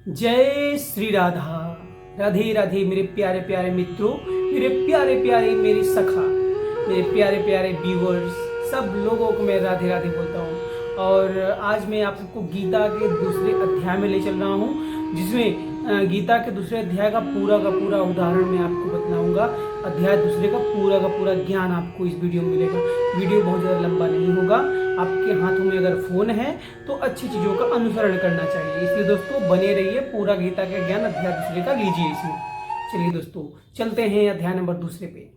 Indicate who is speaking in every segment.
Speaker 1: जय श्री राधा। राधे राधे मेरे प्यारे प्यारे मित्रों, मेरे प्यारे प्यारे मेरे सखा, मेरे प्यारे प्यारे व्यूअर्स, सब लोगों को मैं राधे राधे बोलता हूँ। और आज मैं आप सबको गीता के दूसरे अध्याय में ले चल रहा हूँ, जिसमें गीता के दूसरे अध्याय का पूरा उदाहरण मैं आपको बताऊंगा। अध्याय दूसरे का पूरा ज्ञान आपको इस वीडियो में मिलेगा। वीडियो बहुत ज़्यादा लंबा नहीं होगा। आपके हाथों में अगर फ़ोन है तो अच्छी चीज़ों का अनुसरण करना चाहिए, इसलिए दोस्तों बने रहिए। पूरा गीता का ज्ञान अध्याय दूसरे का लीजिए इसमें। चलिए दोस्तों चलते हैं अध्याय नंबर दूसरे पे।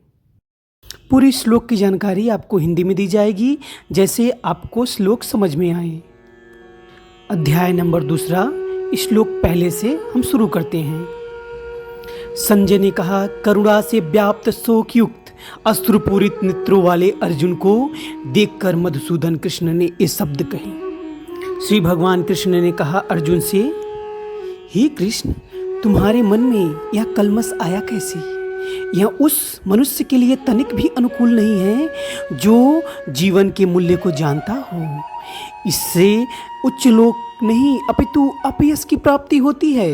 Speaker 1: पूरी श्लोक की जानकारी आपको हिंदी में दी जाएगी, जैसे आपको श्लोक समझ में आए। अध्याय नंबर दूसरा, श्लोक पहले से हम शुरू करते हैं। संजय ने कहा, करुणा से व्याप्त शोक युक्त अश्रुपूरित नेत्रों वाले अर्जुन को देखकर मधुसूदन कृष्ण ने ये शब्द कहे। श्री भगवान कृष्ण ने कहा अर्जुन से, हे कृष्ण, तुम्हारे मन में यह कलमश आया कैसे? यह उस मनुष्य के लिए तनिक भी अनुकूल नहीं है जो जीवन के मूल्य को जानता हो। इससे उच्च लोक नहीं अपितु अपयश की प्राप्ति होती है।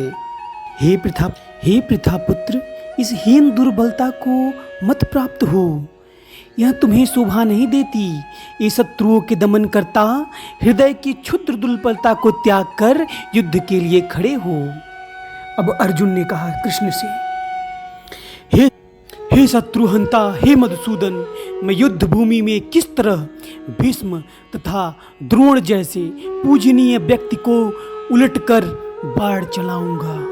Speaker 1: हे पृथा पुत्र, इस हीन दुर्बलता को मत प्राप्त हो। यह तुम्हें शोभा नहीं देती। ये शत्रुओं के दमन करता हृदय की क्षुद्र दुर्बलता को त्याग कर युद्ध के लिए खड़े हो। अब अर्जुन ने कहा कृष्ण से, हे शत्रुहंता, हे मधुसूदन, मैं युद्ध भूमि में किस तरह भीष्म तथा द्रोण जैसे पूजनीय व्यक्ति को उलटकर बाढ़ चलाऊंगा।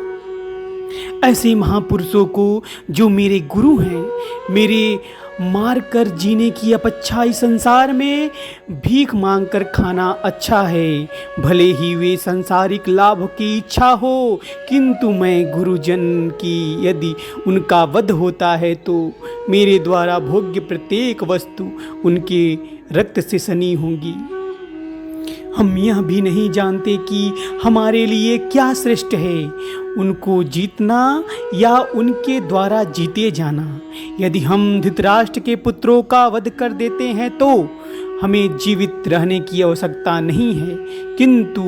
Speaker 1: ऐसे महापुरुषों को जो मेरे गुरु हैं, मेरे मार कर जीने की अपेक्षा इस संसार में भीख मांग कर खाना अच्छा है। भले ही वे सांसारिक लाभ की इच्छा हो, किंतु मैं गुरुजन की यदि उनका वध होता है तो मेरे द्वारा भोग्य प्रत्येक वस्तु उनके रक्त से सनी होगी। हम यह भी नहीं जानते कि हमारे लिए क्या श्रेष्ठ है, उनको जीतना या उनके द्वारा जीते जाना। यदि हम धृतराष्ट्र के पुत्रों का वध कर देते हैं तो हमें जीवित रहने की आवश्यकता नहीं है, किंतु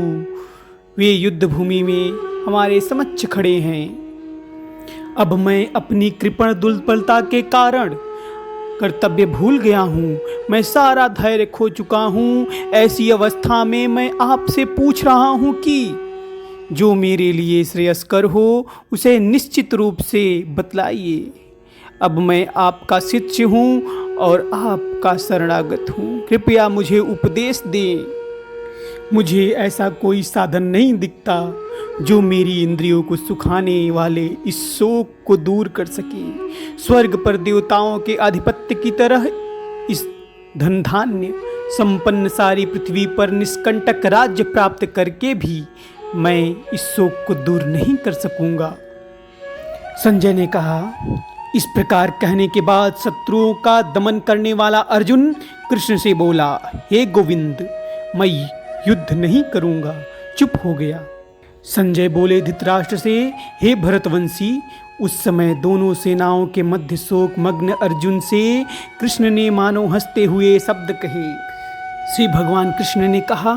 Speaker 1: वे युद्ध भूमि में हमारे समक्ष खड़े हैं। अब मैं अपनी कृपण दुर्बलता के कारण कर्तव्य भूल गया हूँ। मैं सारा धैर्य खो चुका हूँ। ऐसी अवस्था में मैं आपसे पूछ रहा हूँ कि जो मेरे लिए श्रेयस्कर हो उसे निश्चित रूप से बतलाइए। अब मैं आपका शिष्य हूँ और आपका शरणागत हूँ। कृपया मुझे उपदेश दें। मुझे ऐसा कोई साधन नहीं दिखता जो मेरी इंद्रियों को सुखाने वाले इस शोक को दूर कर सके। स्वर्ग पर देवताओं के आधिपत्य की तरह इस धन धान्य संपन्न सारी पृथ्वी पर निष्कंटक राज्य प्राप्त करके भी मैं इस शोक को दूर नहीं कर सकूंगा। संजय ने कहा, इस प्रकार कहने के बाद शत्रुओं का दमन करने वाला अर्जुन कृष्ण से बोला, हे गोविंद, मैं युद्ध नहीं करूंगा। चुप हो गया। संजय बोले धृतराष्ट्र से, हे भरतवंशी, उस समय दोनों सेनाओं के मध्य शोक मग्न अर्जुन से कृष्ण ने मानो हंसते हुए शब्द कहे। श्री भगवान कृष्ण ने कहा,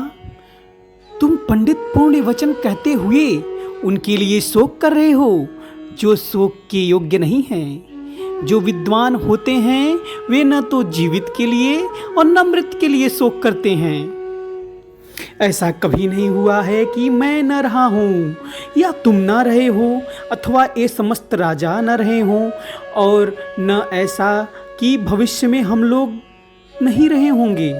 Speaker 1: तुम पंडित पूर्ण वचन कहते हुए उनके लिए शोक कर रहे हो जो शोक के योग्य नहीं हैं। जो विद्वान होते हैं वे न तो जीवित के लिए और न मृत के लिए शोक करते हैं। ऐसा कभी नहीं हुआ है कि मैं न रहा हूँ या तुम न रहे हो, अथवा ये समस्त राजा न रहे हों, और न ऐसा कि भविष्य में हम लोग नहीं रहे होंगे।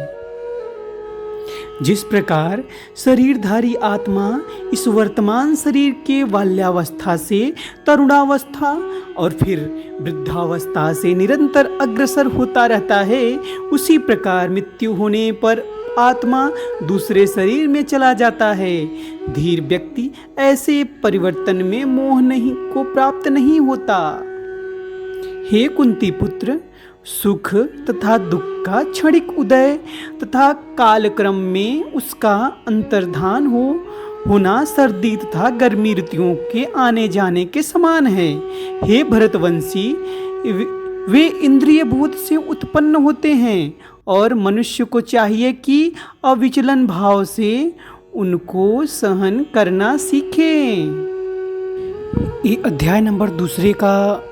Speaker 1: जिस प्रकार शरीरधारी आत्मा इस वर्तमान शरीर के बाल्यावस्था से तरुणावस्था और फिर वृद्धावस्था से निरंतर अग्रसर होता रहता है, उसी प्रकार मृत्यु होने पर आत्मा दूसरे शरीर में चला जाता है। धीर व्यक्ति ऐसे परिवर्तन में मोह नहीं को प्राप्त नहीं होता। हे कुंती पुत्र, सुख तथा दुख का क्षणिक उदय तथा कालक्रम में उसका अंतर्धान होना सर्दी तथा गर्मी ऋतुओं के आने जाने के समान है। हे भरतवंशी, वे इंद्रिय बोध से उत्पन्न होते हैं और मनुष्य को चाहिए कि अविचलन भाव से उनको सहन करना सीखें। ये अध्याय नंबर दूसरे का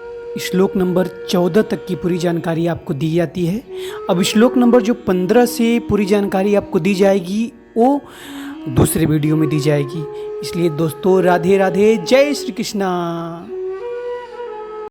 Speaker 1: श्लोक नंबर 14 तक की पूरी जानकारी आपको दी जाती है। अब श्लोक नंबर जो 15 से पूरी जानकारी आपको दी जाएगी वो दूसरे वीडियो में दी जाएगी। इसलिए दोस्तों, राधे राधे, जय श्री कृष्णा।